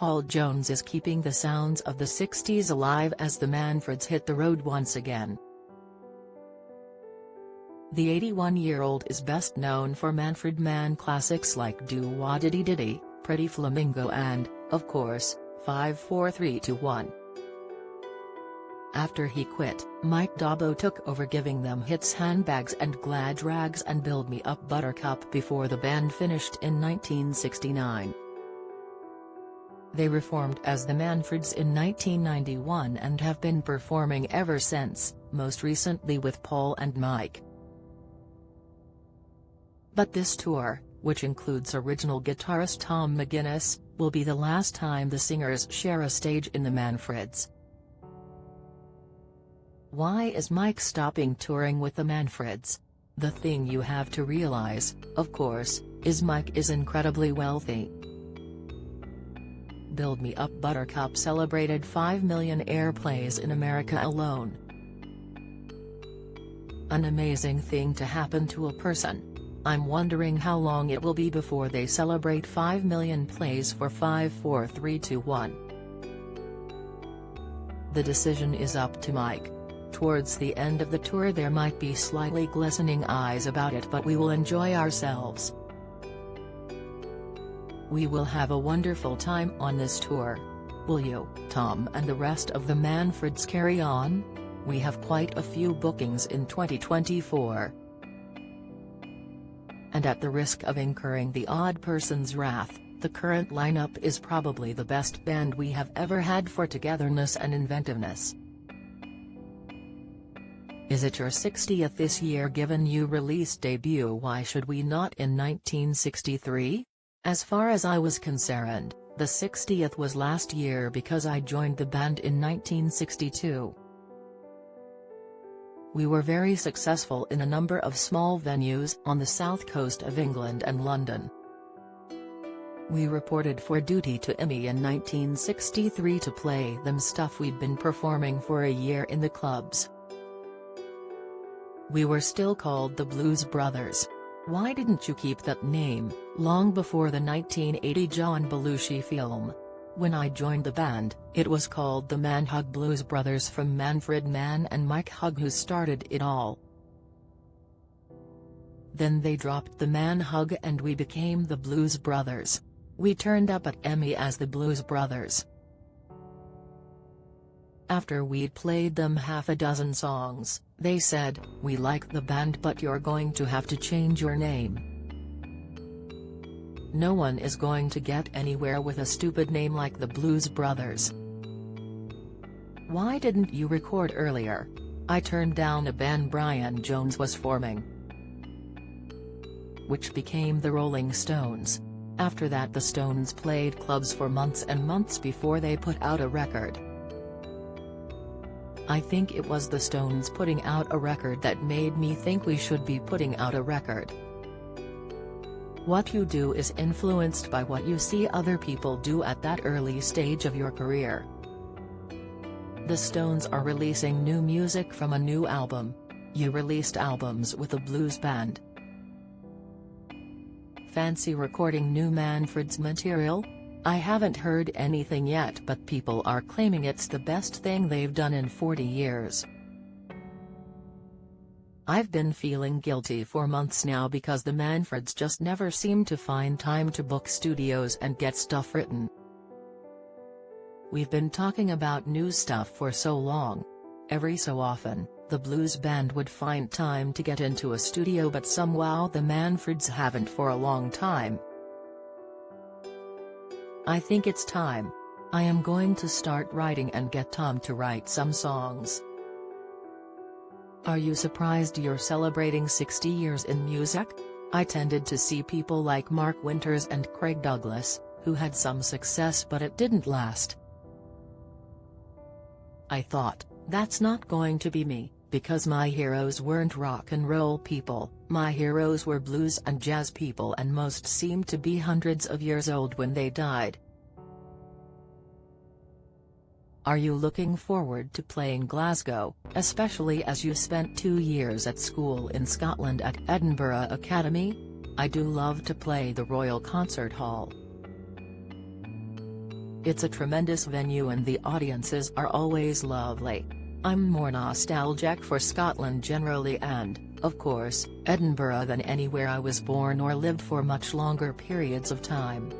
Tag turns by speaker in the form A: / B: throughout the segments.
A: Paul Jones is keeping the sounds of the 60s alive as the Manfreds hit the road once again. The 81-year-old is best known for Manfred Mann classics like Do-Wah-Diddy-Diddy, Pretty Flamingo and, of course, 5 4 3 2 1. After he quit, Mike Dabo took over, giving them hits Handbags and Glad Rags and Build Me Up Buttercup before the band finished in 1969. They reformed as the Manfreds in 1991 and have been performing ever since, most recently with Paul and Mike. But this tour, which includes original guitarist Tom McGuinness, will be the last time the singers share a stage in the Manfreds. Why is Mike stopping touring with the Manfreds? The thing you have to realize, of course, is Mike is incredibly wealthy. Build Me Up Buttercup celebrated 5 million airplays in America alone. An amazing thing to happen to a person. I'm wondering how long it will be before they celebrate 5 million plays for 5 4 3 2 1. The decision is up to Mike. Towards the end of the tour there might be slightly glistening eyes about it, but we will enjoy ourselves. We will have a wonderful time on this tour. Will you, Tom and the rest of the Manfreds, carry on? We have quite a few bookings in 2024. And at the risk of incurring the odd person's wrath, the current lineup is probably the best band we have ever had for togetherness and inventiveness. Is it your 60th this year? Given you released debut, why should we not in 1963? As far as I was concerned, the 60th was last year because I joined the band in 1962. We were very successful in a number of small venues on the south coast of England and London. We reported for duty to EMI in 1963 to play them stuff we'd been performing for a year in the clubs. We were still called the Blues Brothers. Why didn't you keep that name, long before the 1980 John Belushi film? When I joined the band, it was called the Man Hug Blues Brothers from Manfred Mann and Mike Hug, who started it all. Then they dropped the Man Hug and we became the Blues Brothers. We turned up at EMI as the Blues Brothers. After we'd played them half a dozen songs, they said, "We like the band, but you're going to have to change your name. No one is going to get anywhere with a stupid name like the Blues Brothers. Why didn't you record earlier?" I turned down a band Brian Jones was forming, which became the Rolling Stones. After that the Stones played clubs for months and months before they put out a record. I think it was the Stones putting out a record that made me think we should be putting out a record. What you do is influenced by what you see other people do at that early stage of your career. The Stones are releasing new music from a new album. You released albums with a blues band. Fancy recording new Manfred's material? I haven't heard anything yet, but people are claiming it's the best thing they've done in 40 years. I've been feeling guilty for months now because the Manfreds just never seem to find time to book studios and get stuff written. We've been talking about new stuff for so long. Every so often, the blues band would find time to get into a studio, but somehow the Manfreds haven't for a long time. I think it's time. I am going to start writing and get Tom to write some songs. Are you surprised you're celebrating 60 years in music? I tended to see people like Mark Winters and Craig Douglas, who had some success but it didn't last. I thought, that's not going to be me, because my heroes weren't rock and roll people, my heroes were blues and jazz people, and most seemed to be hundreds of years old when they died. Are you looking forward to playing Glasgow, especially as you spent 2 years at school in Scotland at Edinburgh Academy? I do love to play the Royal Concert Hall. It's a tremendous venue and the audiences are always lovely. I'm more nostalgic for Scotland generally and, of course, Edinburgh than anywhere I was born or lived for much longer periods of time.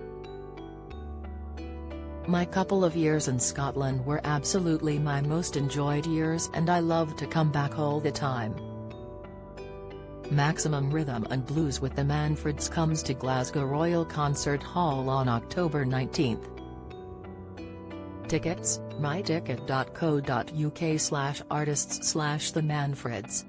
A: My couple of years in Scotland were absolutely my most enjoyed years and I love to come back all the time. Maximum Rhythm and Blues with the Manfreds comes to Glasgow Royal Concert Hall on October 19. Tickets, myticket.co.uk/artists/the Manfreds.